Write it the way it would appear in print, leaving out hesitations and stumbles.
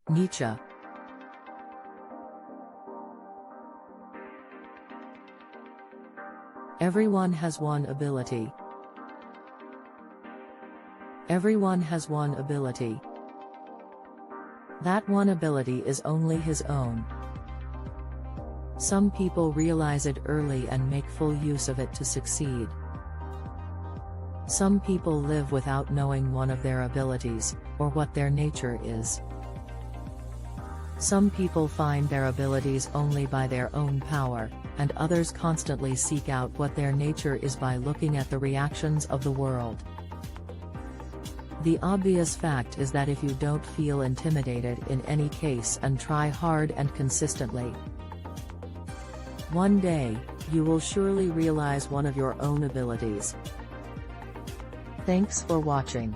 Nietzsche. Everyone has one ability. Everyone has one ability. That one ability is only his own. Some people realize it early and make full use of it to succeed. Some people live without knowing one of their abilities, or what their nature is. Some people find their abilities only by their own power, and others constantly seek out what their nature is by looking at the reactions of the world. The obvious fact is that if you don't feel intimidated in any case and try hard and consistently, one day, you will surely realize one of your own abilities. Thanks for watching.